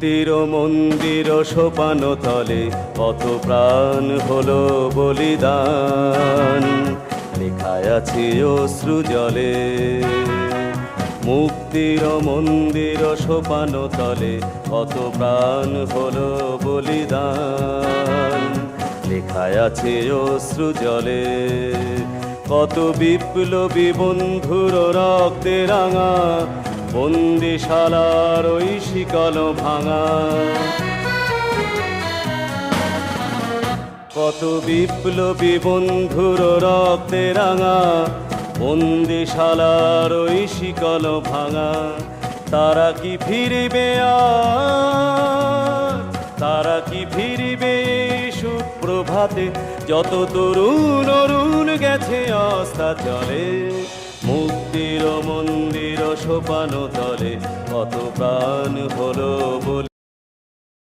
মুক্তির মন্দির সোপান তলে কত প্রাণ হলো বলিদান, লেখায় আছে অশ্রু জলে। মুক্তির মন্দির সোপান তলে কত প্রাণ হলো বলিদান, লেখায় আছে অশ্রু জলে। কত বিপ্লবী বন্ধুর রক্তে রাঙা বন্দিশালার ওই শিকল ভাঙা। কত বিপ্লবী বন্ধুর রক্তে রাঙা বন্দিশালার ওই শিকল ভাঙা। তারা কি ফিরিবে আর, তারা কি ফিরিবে সুপ্রভাতে, যত তরুণ অরুণ গেছে অস্তাচলে। মুক্তির মন্দির সোপান তলে কত প্রাণ হলো বলি।